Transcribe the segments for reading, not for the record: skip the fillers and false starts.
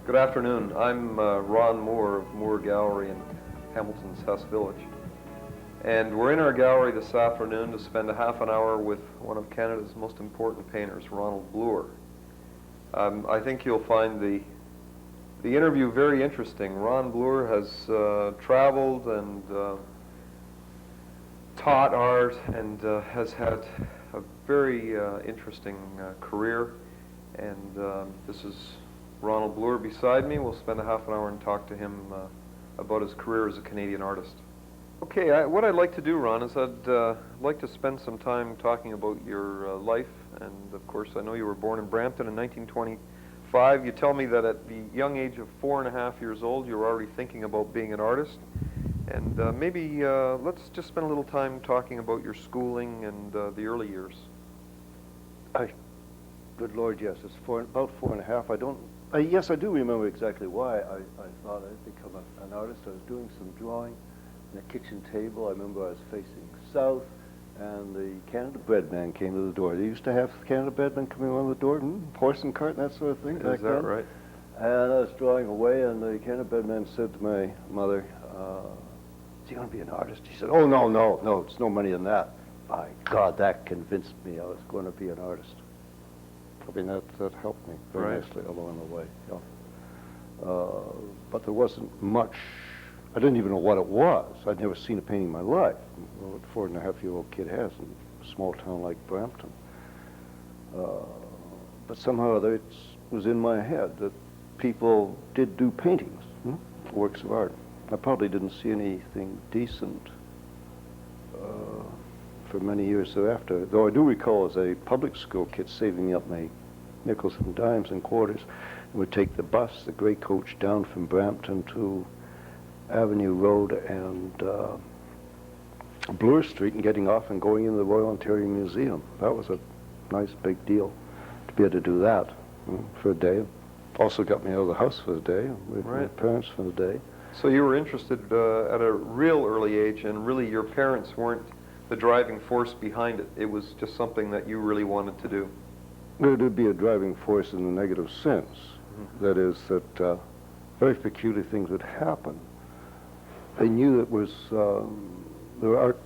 Good afternoon. I'm Ron Moore of Moore Gallery in Hamilton's Hess Village. And we're in our gallery this afternoon to spend a half an hour with one of Canada's most important painters, Ron Bloore. I think you'll find the interview very interesting. Ron Bloore has traveled and taught art and has had a very interesting career. And this is Ronald Bloore beside me. We'll spend a half an hour and talk to him about his career as a Canadian artist. Okay, what I'd like to do, Ron, is I'd like to spend some time talking about your life. And of course, I know you were born in Brampton in 1925. You tell me that at the young age of 4.5 years old, you were already thinking about being an artist. And maybe let's just spend a little time talking about your schooling and the early years. Good Lord, yes, it's about 4.5. Yes, I do remember exactly why I thought I'd become an artist. I was doing some drawing in a kitchen table. I remember I was facing south, and the Canada Bread man came to the door. They used to have Canada Bread men coming around the door, horse and cart and that sort of thing. Is that right? And I was drawing away, and the Canada Bread man said to my mother, is he going to be an artist? She said, oh, no, it's no money in that. By God, that convinced me I was going to be an artist. I mean, that helped me very nicely along the way. Yeah. But there wasn't much. I didn't even know what it was. I'd never seen a painting in my life. What a 4.5-year-old kid has in a small town like Brampton. But somehow or other, it was in my head that people did do paintings, works of art. I probably didn't see anything decent for many years thereafter, though I do recall as a public school kid saving me up my nickels and dimes and quarters, and would take the bus, the gray coach, down from Brampton to Avenue Road and Bloor Street and getting off and going into the Royal Ontario Museum. That was a nice big deal to be able to do that for a day. Also got me out of the house for the day, with my parents for the day. So you were interested at a real early age, and really your parents weren't the driving force behind it. It was just something that you really wanted to do. There would be a driving force in the negative sense. That is, that very peculiar things would happen. They knew that there were art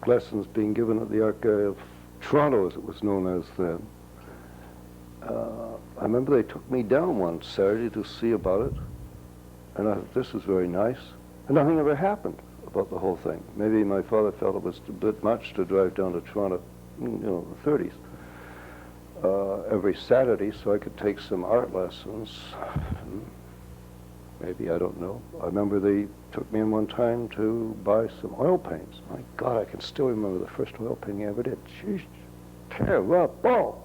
lessons being given at the Art Gallery of Toronto, as it was known as then. I remember they took me down one Saturday to see about it, and I thought, this is very nice. And nothing ever happened about the whole thing. Maybe my father felt it was a bit much to drive down to Toronto, the 30s, every Saturday, so I could take some art lessons. Maybe, I don't know. I remember they took me in one time to buy some oil paints. My God, I can still remember the first oil painting I ever did. Jeez, terrible.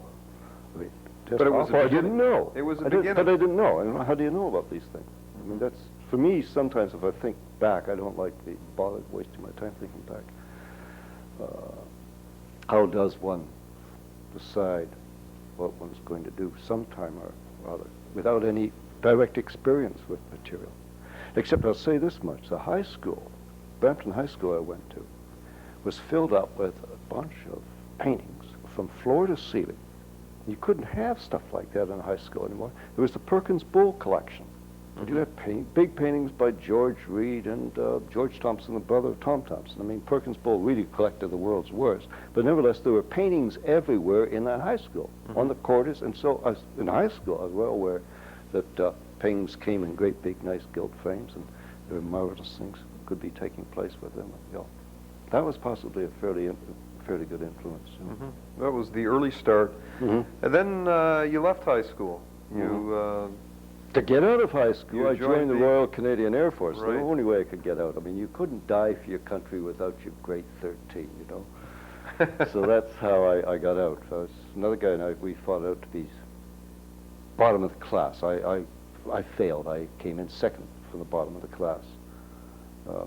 I mean, but it was I didn't know. It was a beginning. But I didn't know. And how do you know about these things? I mean, that's, for me, sometimes if I think back, I don't like the bother wasting my time thinking back. How does one decide what one's going to do sometime or other without any direct experience with material? Except I'll say this much, the high school, Brampton High School I went to, was filled up with a bunch of paintings from floor to ceiling. You couldn't have stuff like that in high school anymore. There was the Perkins Bull collection. You had big paintings by George Reed and George Thompson, the brother of Tom Thompson. I mean, Perkins Bull really collected the world's worst. But nevertheless, there were paintings everywhere in that high school, on the corridors. And so in high school, I was well aware that paintings came in great, big, nice gilt frames, and there were marvelous things could be taking place with them. That was possibly a fairly good influence. That was the early start. And then you left high school. To get out of high school, I joined the Royal Canadian Air Force. Right. The only way I could get out. I mean, you couldn't die for your country without your grade 13, So that's how I got out. I was another guy and we fought out to be bottom of the class. I failed. I came in second from the bottom of the class.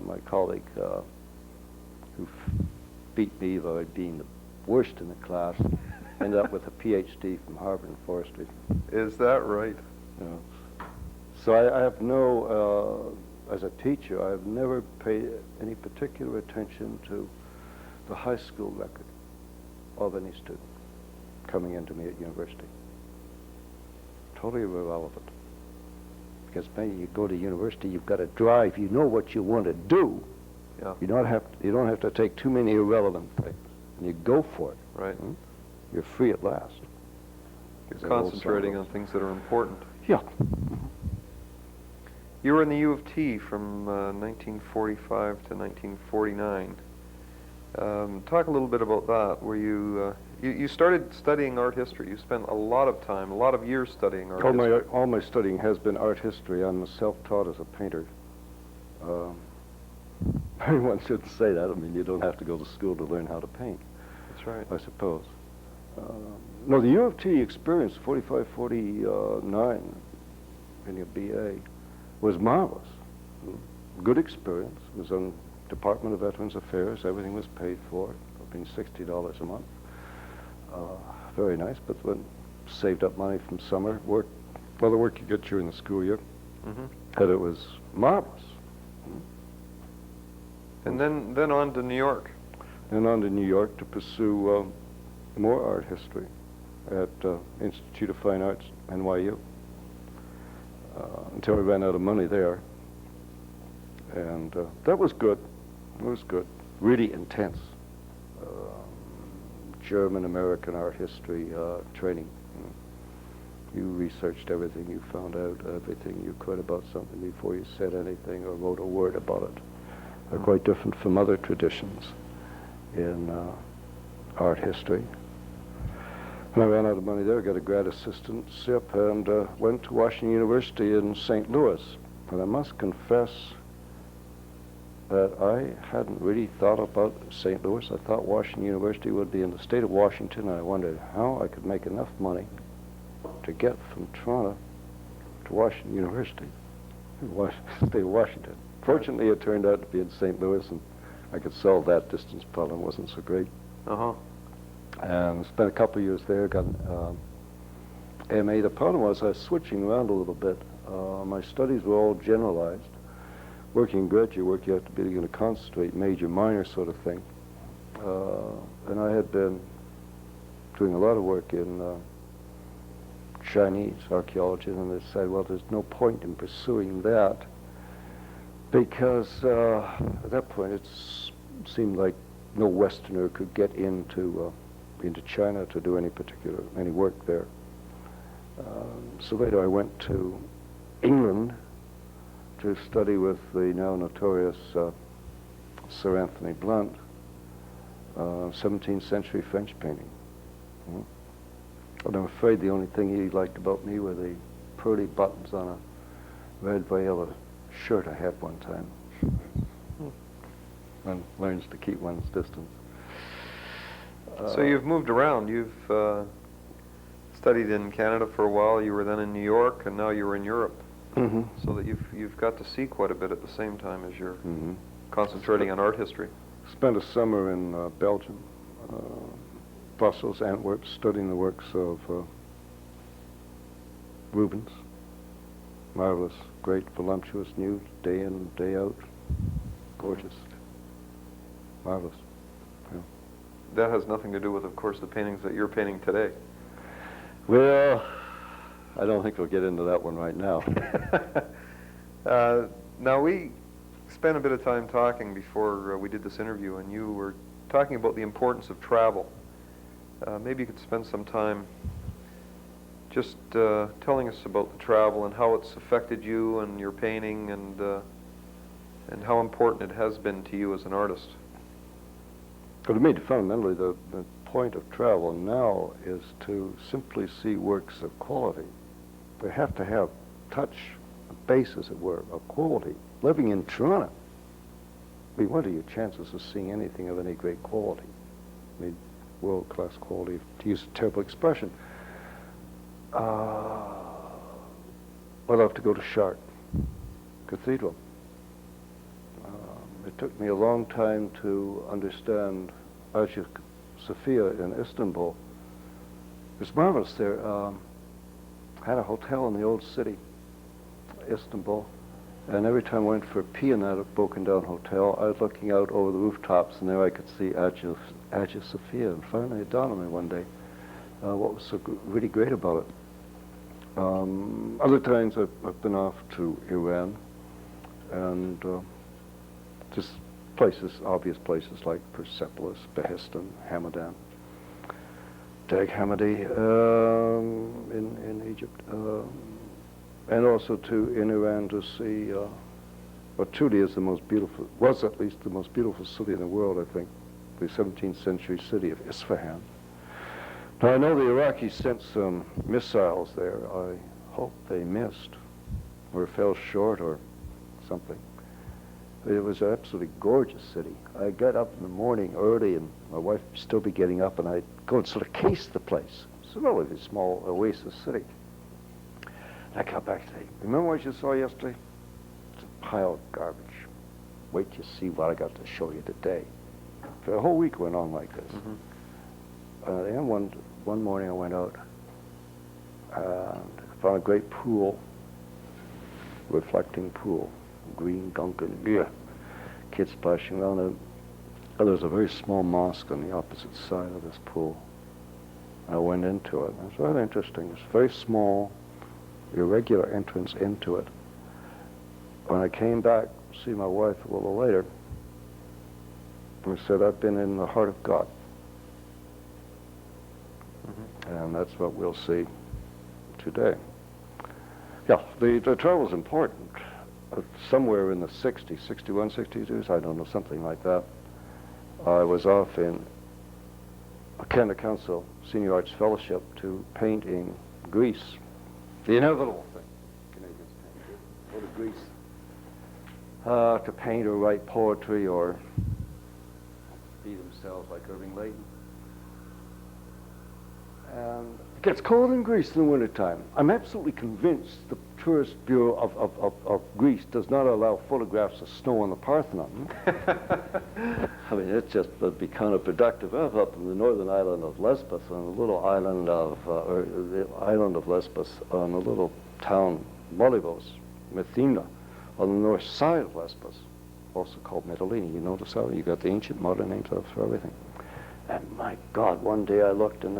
My colleague, who beat me by being the worst in the class, ended up with a PhD from Harvard in forestry. Is that right? So I have no, as a teacher, I have never paid any particular attention to the high school record of any student coming into me at university. Totally irrelevant. Because maybe you go to university, you've got a drive, you know what you want to do. Yeah. You don't have to take too many irrelevant things. And you go for it. Right. You're free at last. You're concentrating on things that are important. Yeah. You were in the U of T from 1945 to 1949. Talk a little bit about that. Were you started studying art history? You spent a lot of time, a lot of years studying art history. All my studying has been art history. I'm self-taught as a painter. Anyone shouldn't say that. I mean, you don't have to go to school to learn how to paint. That's right. I suppose. No, the U of T experience, 45, 49, in your BA, was marvelous. Good experience. It was on Department of Veterans Affairs. Everything was paid for. Being $60 a month. Very nice, but when saved up money from summer work, well, the work you get during the school year, and it was marvelous. And then on to New York. And on to New York to pursue more art history at Institute of Fine Arts, NYU, until I ran out of money there. And that was good. It was good. Really intense. German-American art history training. You researched everything, you found out everything you could about something before you said anything or wrote a word about it. They're quite different from other traditions in art history. And I ran out of money there, got a grad assistantship, and went to Washington University in St. Louis. And I must confess that I hadn't really thought about St. Louis. I thought Washington University would be in the state of Washington, and I wondered how I could make enough money to get from Toronto to Washington University, state of Washington. Fortunately, it turned out to be in St. Louis, and I could solve that distance problem. It wasn't so great. And spent a couple of years there, got an MA. The problem was I was switching around a little bit. My studies were all generalized. Working graduate work, you have to be able to concentrate, major, minor sort of thing. And I had been doing a lot of work in Chinese archaeology, and they said, well, there's no point in pursuing that because at that point it seemed like no Westerner could get into China to do any work there. So later I went to England to study with the now notorious Sir Anthony Blunt, 17th century French painting. And I'm afraid the only thing he liked about me were the pearly buttons on a red viola shirt I had one time. One learns to keep one's distance. So you've moved around. You've studied in Canada for a while. You were then in New York, and now you're in Europe. So that you've got to see quite a bit at the same time as you're concentrating on art history. Spent a summer in Belgium, Brussels, Antwerp, studying the works of Rubens. Marvelous, great, voluptuous, nude, day in, day out, gorgeous, marvelous. Yeah. That has nothing to do with, of course, the paintings that you're painting today. Well, I don't think we'll get into that one right now. Now, we spent a bit of time talking before we did this interview, and you were talking about the importance of travel. Maybe you could spend some time just telling us about the travel and how it's affected you and your painting, and how important it has been to you as an artist. Well, to me, fundamentally, the point of travel now is to simply see works of quality. They have to have touch, a base, as it were, of quality. Living in Toronto, I mean, what are your chances of seeing anything of any great quality? I mean, world-class quality, to use a terrible expression. I'll have to go to Chartres Cathedral. It took me a long time to understand Hagia Sophia in Istanbul. It's marvelous there. I had a hotel in the old city, Istanbul, and every time I went for a pee in that broken-down hotel, I was looking out over the rooftops, and there I could see Hagia Sophia. And finally it dawned on me one day what was so really great about it. Other times I've been off to Iran and just places, obvious places like Persepolis, Behestan, Hamadan, Dag Hammadi in Egypt, and also in Iran to see what truly is the most beautiful, was at least the most beautiful city in the world, I think, the 17th century city of Isfahan. Now I know the Iraqis sent some missiles there. I hope they missed or fell short or something. It was an absolutely gorgeous city. I got up in the morning early, and my wife would still be getting up, and I'd go and sort of case the place. It's a relatively small oasis city. And I got back and say, remember what you saw yesterday? It's a pile of garbage. Wait till you see what I got to show you today. For a whole week went on like this. And one morning I went out and found a great pool, reflecting pool, green Duncan, kids splashing around it. Oh, there was a very small mosque on the opposite side of this pool. I went into it. It was rather interesting. It's a very small, irregular entrance into it. When I came back to see my wife a little later, I said, I've been in the heart of God. And that's what we'll see today. Yeah, the travel's important. Somewhere in the 60s, 61, 62s, I don't know, something like that. I was off in a Canada Council Senior Arts Fellowship to paint in Greece. The inevitable thing. Canadians paint. Go to Greece to paint or write poetry or be themselves like Irving Layton. And it gets cold in Greece in the wintertime. I'm absolutely convinced the Tourist Bureau of Greece does not allow photographs of snow on the Parthenon. I mean, it's just would be counterproductive. I'm up in the northern island of Lesbos, on the little island of, or the island of Lesbos, on a little town, Molivos, Methina, on the north side of Lesbos, also called Mytilene. You notice how you got the ancient modern names for everything. And my God, one day I looked and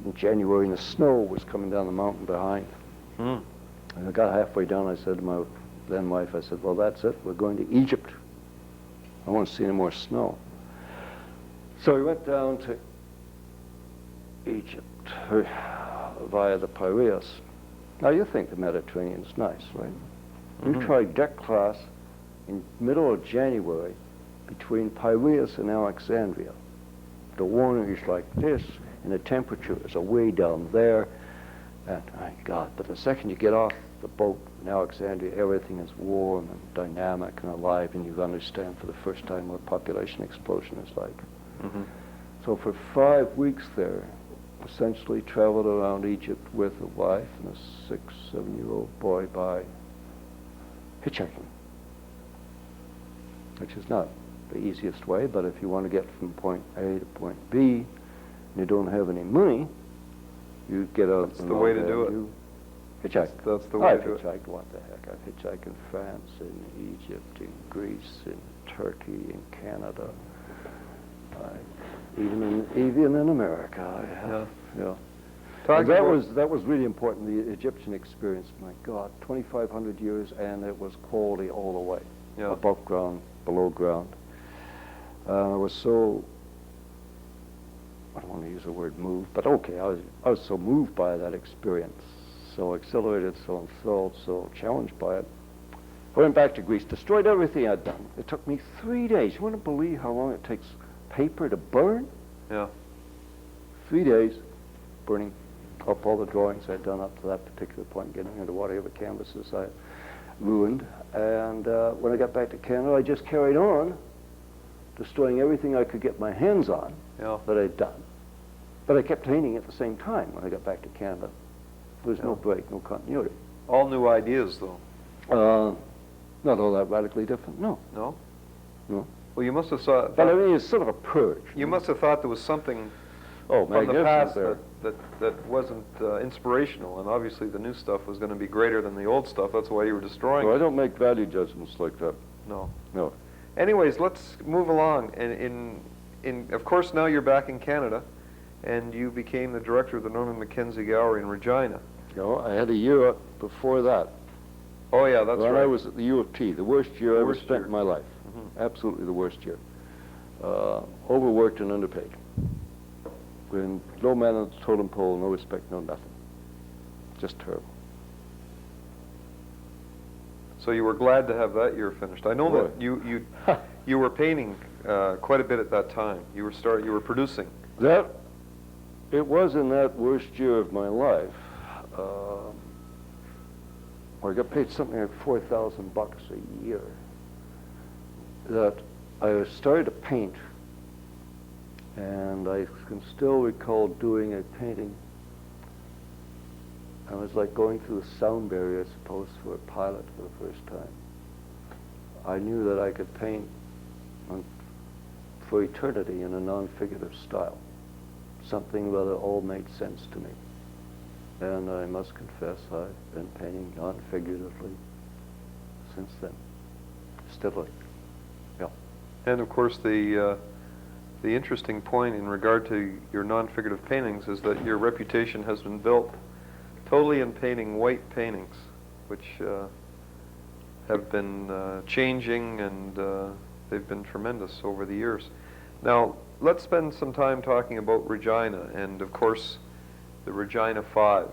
in January, and the snow was coming down the mountain behind. And I got halfway down, I said to my then wife, I said, well, that's it, we're going to Egypt. I won't see any more snow. So we went down to Egypt via the Piraeus. Now you think the Mediterranean's nice, right? We tried deck class in middle of January between Piraeus and Alexandria. The water is like this, and the temperature is way down there. And my God, but the second you get off the boat in Alexandria, everything is warm and dynamic and alive, and you understand for the first time what population explosion is like. So for 5 weeks there, essentially traveled around Egypt with a wife and a 6, 7-year-old boy by hitchhiking, which is not the easiest way, but if you want to get from point A to point B, and you don't have any money, you get out. That's the way to do it. Hitchhike. That's the way to do it. I've hitchhiked, what the heck. I've hitchhiked in France, in Egypt, in Greece, in Turkey, in Canada. Even in America, I have. Yeah. And that was really important, the Egyptian experience. My God, 2,500 years, and it was quality all the way. Yeah. Above ground, below ground. I was so, I don't want to use the word moved, but okay, I was so moved by that experience, so exhilarated, so enthralled, so challenged by it. I went back to Greece, destroyed everything I'd done. It took me 3 days. You want to believe how long it takes paper to burn? Yeah. 3 days burning up all the drawings I'd done up to that particular point, getting into whatever canvases I ruined. And when I got back to Canada, I just carried on, destroying everything I could get my hands on that I'd done. But I kept painting at the same time when I got back to Canada. There was no break, no continuity. All new ideas, though. Not all that radically different, no. No? No. Well, you must have thought... But I mean, it's sort of a purge. You must have thought there was something from the past that wasn't inspirational, and obviously the new stuff was going to be greater than the old stuff. That's why you were destroying So it. I don't make value judgments like that. No. No. Anyways, let's move along. And of course, now you're back in Canada, and you became the director of the Norman Mackenzie Gallery in Regina. No, I had a year before that. Oh, yeah, that's when right. I was at the U of T, the worst year I ever Worst spent year. in my life. Mhm. Absolutely the worst year. Overworked and underpaid. When no man on the totem pole, no respect, no nothing. Just terrible. So you were glad to have that year finished. I know Boy. that you were painting quite a bit at that time. You were producing. It was in that worst year of my life, where I got paid something like $4,000 a year, that I started to paint, and I can still recall doing a painting. I was like going through the sound barrier, I suppose, for a pilot for the first time. I knew that I could paint for eternity in a non-figurative style, something that all made sense to me. And I must confess, I've been painting non-figuratively since then, steadily. Yeah. And of course, the interesting point in regard to your non-figurative paintings is that your reputation has been built totally in painting white paintings, which have been changing, and they've been tremendous over the years. Now, let's spend some time talking about Regina, and of course, the Regina 5.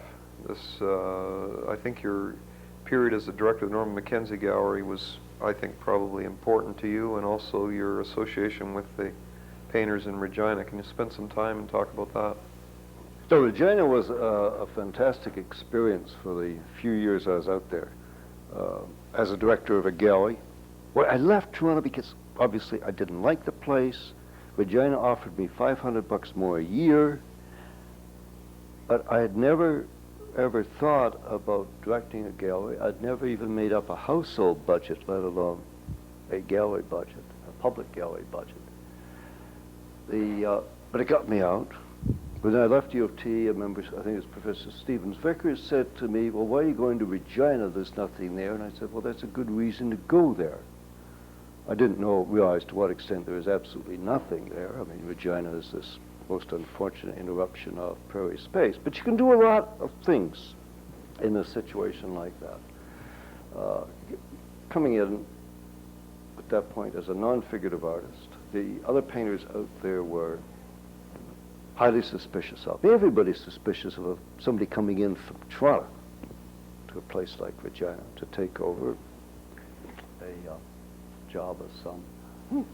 This, I think your period as the director of the Norman Mackenzie Gallery was, I think, probably important to you, and also your association with the painters in Regina. Can you spend some time and talk about that? So Regina was a fantastic experience for the few years I was out there as a director of a gallery. Well, I left Toronto because obviously I didn't like the place. Regina offered me $500 more a year, but I had never ever thought about directing a gallery. I'd never even made up a household budget, let alone a gallery budget, a public gallery budget. But it got me out. When I left U of T, I remember, I think it was Professor Stevens Vickers said to me, well, why are you going to Regina? There's nothing there. And I said, well, that's a good reason to go there. I didn't realize to what extent there was absolutely nothing there. I mean, Regina is this most unfortunate interruption of prairie space. But you can do a lot of things in a situation like that. Coming in at that point as a non-figurative artist, the other painters out there were highly suspicious of me. Everybody's suspicious of somebody coming in from Toronto to a place like Regina to take over a job of some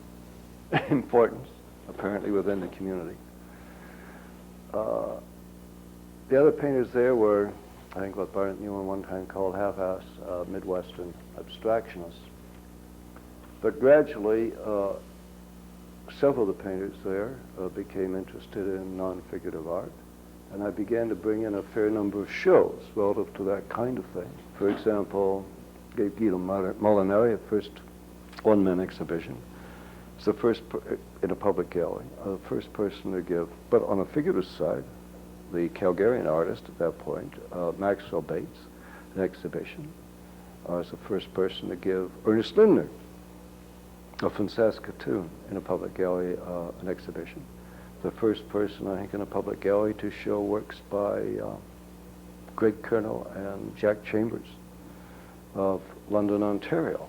importance, apparently within the community. The other painters there were, I think, what Barnett Newman one time called half-ass Midwestern abstractionists. But gradually, several of the painters there became interested in non-figurative art, and I began to bring in a fair number of shows relative to that kind of thing. For example, gave Guido Molinari a first one-man exhibition. It's the first, in a public gallery, the first person to give, but on a figurative side, the Calgarian artist at that point, Maxwell Bates, an exhibition. I was the first person to give Ernest Lindner from Saskatoon in a public gallery, an exhibition. The first person, I think, in a public gallery to show works by Greg Kernell and Jack Chambers of London, Ontario.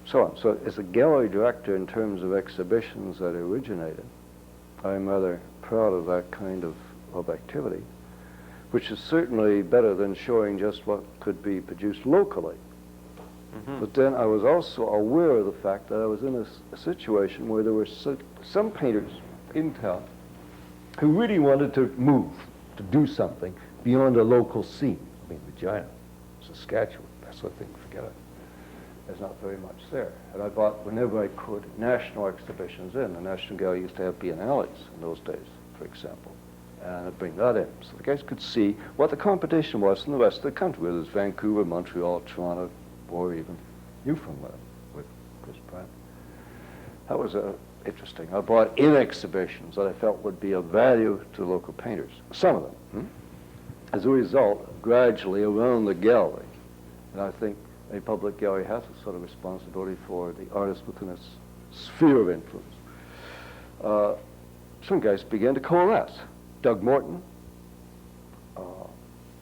So on. So as a gallery director in terms of exhibitions that originated, I'm rather proud of that kind of activity, which is certainly better than showing just what could be produced locally. Mm-hmm. But then I was also aware of the fact that I was in a situation where there were some painters in town who really wanted to move, to do something beyond a local scene. I mean, Regina, Saskatchewan, that sort of thing, forget it. There's not very much there. And I bought, whenever I could, national exhibitions in. The National Gallery used to have biennales in those days, for example. And I'd bring that in. So the guys could see what the competition was in the rest of the country, whether it's Vancouver, Montreal, Toronto, or even Newfoundland with Chris Pratt. That was interesting. I bought in exhibitions that I felt would be of value to local painters, some of them. As a result, gradually around the gallery, and I think a public gallery has a sort of responsibility for the artist within its sphere of influence. Some guys began to coalesce. Doug Morton,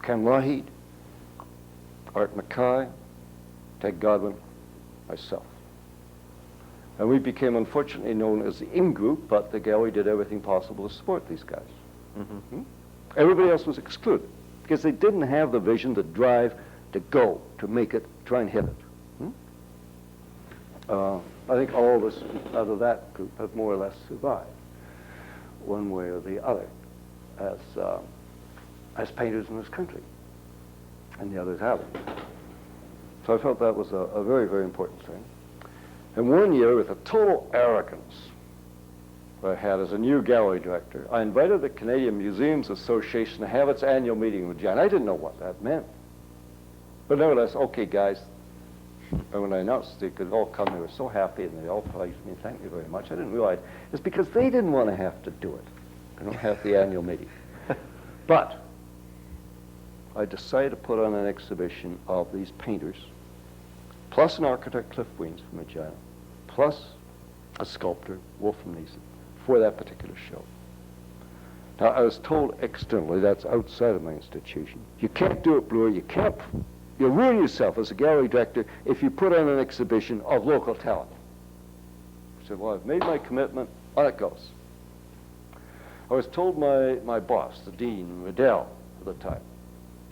Ken Lougheed, Art Mackay, Ted Godwin, myself. And we became unfortunately known as the in-group, but the gallery did everything possible to support these guys. Mm-hmm. Everybody else was excluded because they didn't have the vision, the drive to go, to make it, try and hit it. I think all of us out of that group have more or less survived, one way or the other, as painters in this country, and the others haven't. So I felt that was a very, very important thing. And one year, with a total arrogance I had as a new gallery director, I invited the Canadian Museums Association to have its annual meeting in Regina. I didn't know what that meant. But nevertheless, okay, guys. And when I announced they could all come, they were so happy, and they all praised me, thank you very much. I didn't realize it's because they didn't want to have to do it. They don't have the annual meeting. But I decided to put on an exhibition of these painters, plus an architect, Cliff Weens from Regina, plus a sculptor, Wolf from Neeson, for that particular show. Now, I was told externally, that's outside of my institution, you can't do it, Bloore, you'll ruin yourself as a gallery director if you put on an exhibition of local talent. I said, well, I've made my commitment, on it goes. I was told my boss, the dean, Riddell, at the time,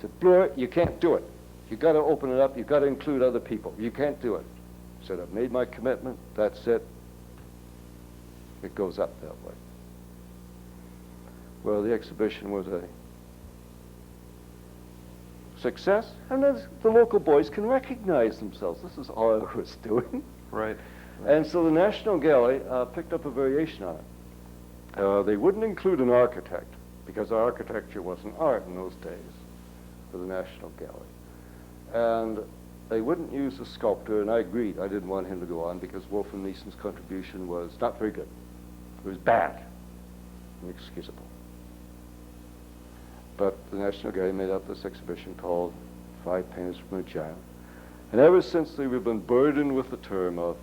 said, Bloore, you can't do it. You've got to open it up, you've got to include other people. You can't do it. I said, I've made my commitment, that's it. It goes up that way. Well, the exhibition was a success, and then the local boys can recognize themselves. This is all I was doing. Right. And so the National Gallery picked up a variation on it. They wouldn't include an architect, because architecture wasn't art in those days for the National Gallery. And they wouldn't use a sculptor, and I agreed. I didn't want him to go on because Wolf and Neeson's contribution was not very good. It was bad, inexcusable. But the National Gallery made up this exhibition called Five Painters from Regina. And ever since then, we've been burdened with the term of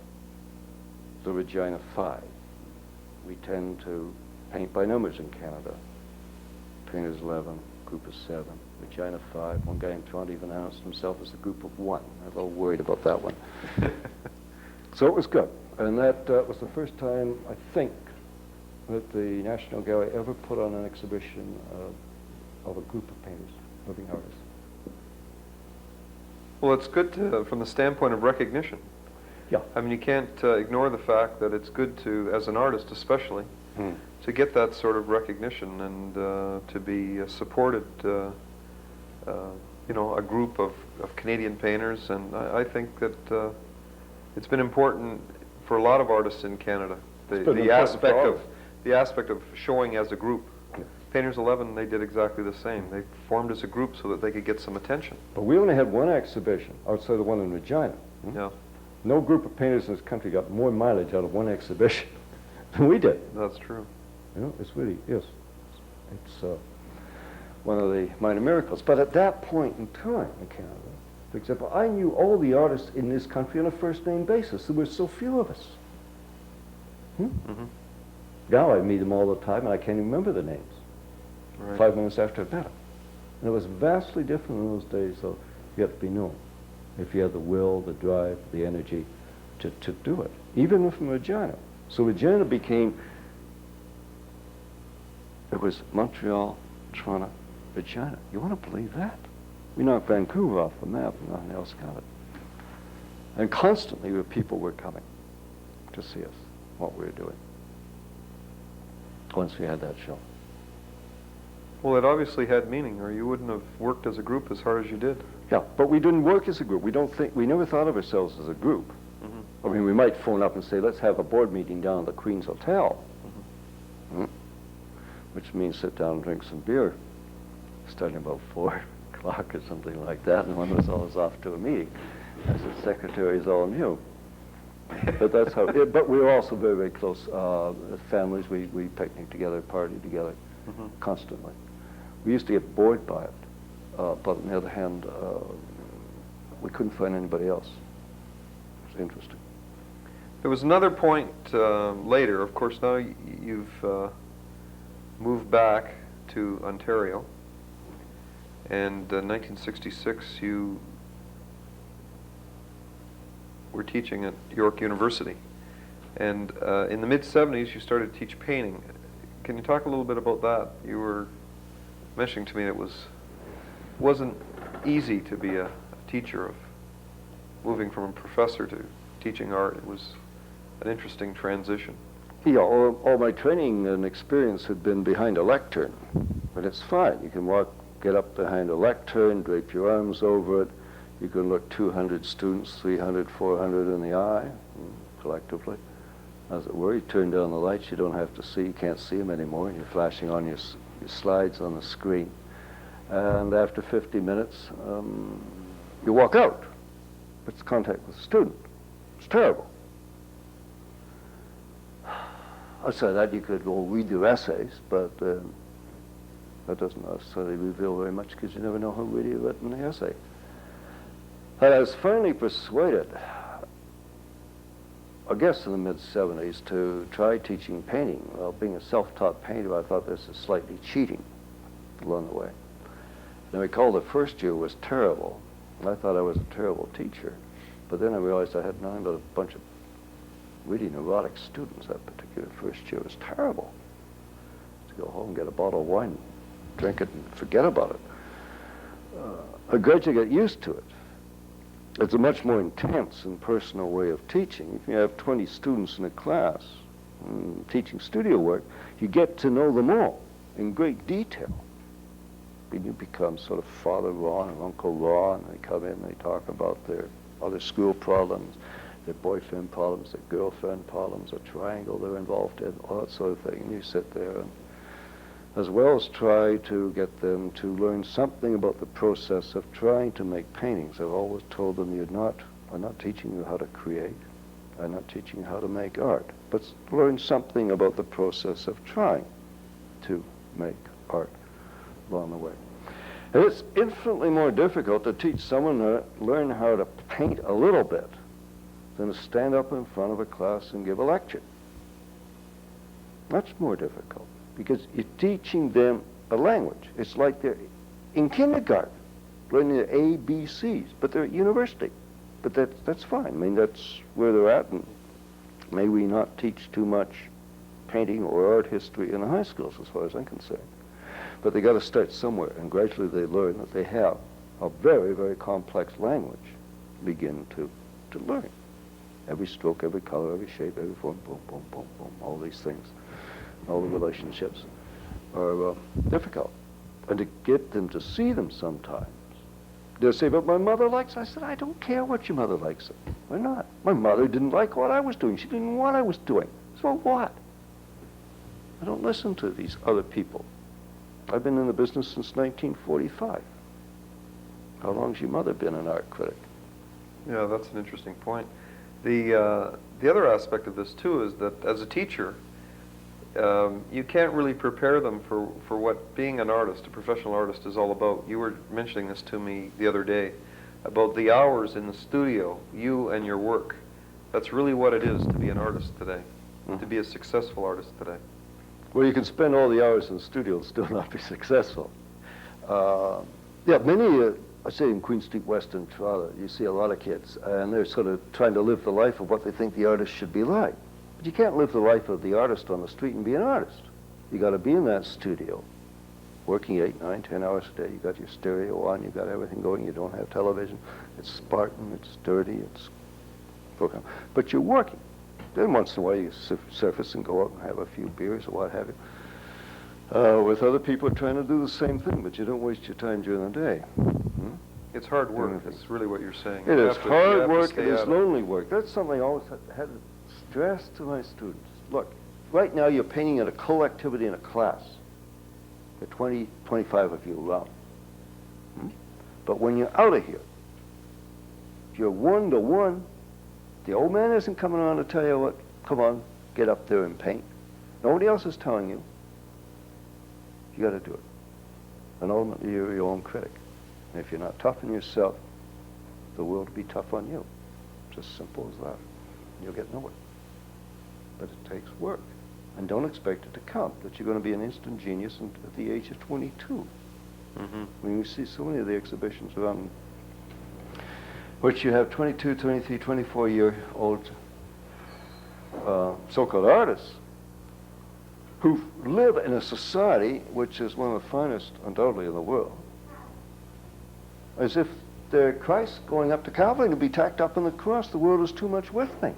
the Regina Five. We tend to paint by numbers in Canada. Painters 11, group of 7, Regina 5. One guy in Toronto even announced himself as a group of 1. I was a little worried about that one. So it was good. And that was the first time, I think, that the National Gallery ever put on an exhibition of a group of painters, living artists. Well, it's good from the standpoint of recognition. Yeah. I mean, you can't ignore the fact that it's good to, as an artist especially, to get that sort of recognition and to be supported, you know, a group of Canadian painters. And I think that it's been important for a lot of artists in Canada. The aspect of showing as a group. Yeah. Painters 11, they did exactly the same. They formed as a group so that they could get some attention. But we only had one exhibition outside the one in Regina. Yeah, No group of painters in this country got more mileage out of one exhibition than we did. that's true. You know, it's really is. It's one of the minor miracles. But at that point in time in Canada, for example, I knew all the artists in this country on a first-name basis. There were so few of us. Mm-hmm. Now I meet them all the time, and I can't even remember the names. Right. 5 minutes after I met them. And it was vastly different in those days, so you have to be known. If you had the will, the drive, the energy to do it, even from Regina. So Regina became, it was Montreal, Toronto, Regina. You want to believe that? We knocked Vancouver off the map and nothing else got it. And constantly people were coming to see us, what we were doing, once we had that show. Well, it obviously had meaning, or you wouldn't have worked as a group as hard as you did. Yeah, but we didn't work as a group. We never thought of ourselves as a group. Mm-hmm. I mean, we might phone up and say, let's have a board meeting down at the Queen's Hotel. Mm-hmm. Which means sit down and drink some beer, starting about 4 o'clock or something like that, and one was always off to a meeting, as the secretaries all knew. But that's how, but we were also very, very close families. We picnicked together, partied together, constantly. We used to get bored by it, but on the other hand, we couldn't find anybody else. It was interesting. There was another point later. Of course, now you've moved back to Ontario, and in 1966 you were teaching at York University. And in the mid-'70s, you started to teach painting. Can you talk a little bit about that? You were mentioning to me that wasn't easy to be a teacher, of moving from a professor to teaching art. It was an interesting transition. Yeah, all my training and experience had been behind a lectern, but it's fine. You can get up behind a lectern, drape your arms over it. You can look 200 students, 300, 400 in the eye, collectively, as it were. You turn down the lights, you don't have to see, you can't see them anymore. You're flashing on your slides on the screen. And after 50 minutes, you walk out. It's contact with the student. It's terrible. Outside that, you could go read their essays, but that doesn't necessarily reveal very much, because you never know who really written the essay. And I was finally persuaded, I guess in the mid-'70s, to try teaching painting. Well, being a self-taught painter, I thought this was slightly cheating along the way. And I recall the first year was terrible. I thought I was a terrible teacher. But then I realized I had nothing but a bunch of really neurotic students. That particular first year was terrible. To go home, get a bottle of wine, drink it, and forget about it. I gradually got used to it. It's a much more intense and personal way of teaching. If you have 20 students in a class teaching studio work, you get to know them all in great detail. And you become sort of Father Ron or Uncle Ron. They come in, they talk about their other school problems, their boyfriend problems, their girlfriend problems, a triangle they're involved in, all that sort of thing. And you sit there and as well as try to get them to learn something about the process of trying to make paintings. I've always told them I'm not teaching you how to create. I'm not teaching you how to make art, but learn something about the process of trying to make art along the way. And it's infinitely more difficult to teach someone to learn how to paint a little bit than to stand up in front of a class and give a lecture. Much more difficult, because you're teaching them a language. It's like they're in kindergarten, learning the ABCs, but they're at university. But that's fine. I mean, that's where they're at, and may we not teach too much painting or art history in the high schools, as far as I'm concerned. But they got to start somewhere, and gradually they learn that they have a very, very complex language begin to learn. Every stroke, every color, every shape, every form, boom, boom, boom, boom, all these things. All the relationships are difficult. And to get them to see them sometimes, they'll say, but my mother likes it. I said, I don't care what your mother likes it. Why not? My mother didn't like what I was doing. She didn't know what I was doing. So what? I don't listen to these other people. I've been in the business since 1945. How long's your mother been an art critic? Yeah, that's an interesting point. The other aspect of this, too, is that as a teacher, you can't really prepare them for what being an artist, a professional artist, is all about. You were mentioning this to me the other day about the hours in the studio, you and your work. That's really what it is to be an artist today, to be a successful artist today. Well, you can spend all the hours in the studio and still not be successful. Yeah, many, I say in Queen Street West in Toronto, you see a lot of kids, and they're sort of trying to live the life of what they think the artist should be like. But you can't live the life of the artist on the street and be an artist. You got to be in that studio, working 8, 9, 10 hours a day. You got your stereo on, you got everything going. You don't have television. It's Spartan, it's dirty, it's program. But you're working. Then once in a while you surface and go out and have a few beers or what have you. With other people trying to do the same thing, but you don't waste your time during the day. It's hard work. That's really what you're saying. It is hard work. It is lonely work. That's something I always had to stress to my students. Look, right now you're painting at a collectivity in a class. There are 20, 25 of you around. But when you're out of here, if you're one-to-one, the old man isn't coming on to tell you what, come on, get up there and paint. Nobody else is telling you. You got to do it. And ultimately, you're your own critic. And if you're not tough on yourself, the world will be tough on you. It's as simple as that. You'll get nowhere. But it takes work. And don't expect it to come, that you're going to be an instant genius at the age of 22. When you see so many of the exhibitions around which you have 22, 23, 24-year-old so-called artists who live in a society which is one of the finest, undoubtedly, in the world, as if they're Christ going up to Calvary to be tacked up on the cross. The world is too much with me.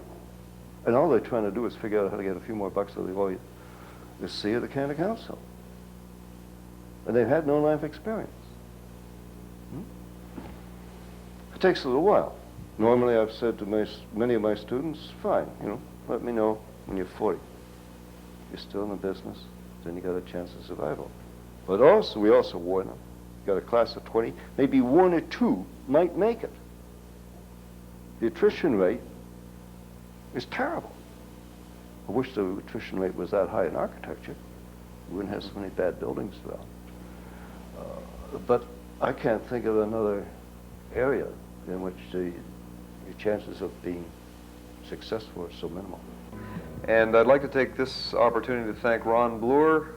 And all they're trying to do is figure out how to get a few more bucks out of the see of the county council. And they've had no life experience. It takes a little while. Normally, I've said to many of my students, fine, let me know when you're 40. You're still in the business, then you got a chance of survival. But also, we also warn them. You got a class of 20, maybe 1 or 2 might make it. The attrition rate is terrible. I wish the attrition rate was that high in architecture. We wouldn't have so many bad buildings around. But I can't think of another area in which your chances of being successful are so minimal. And I'd like to take this opportunity to thank Ron Bloore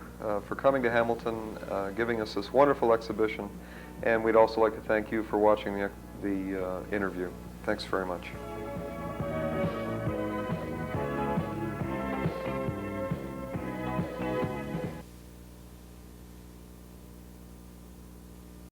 for coming to Hamilton, giving us this wonderful exhibition, and we'd also like to thank you for watching the interview. Thanks very much.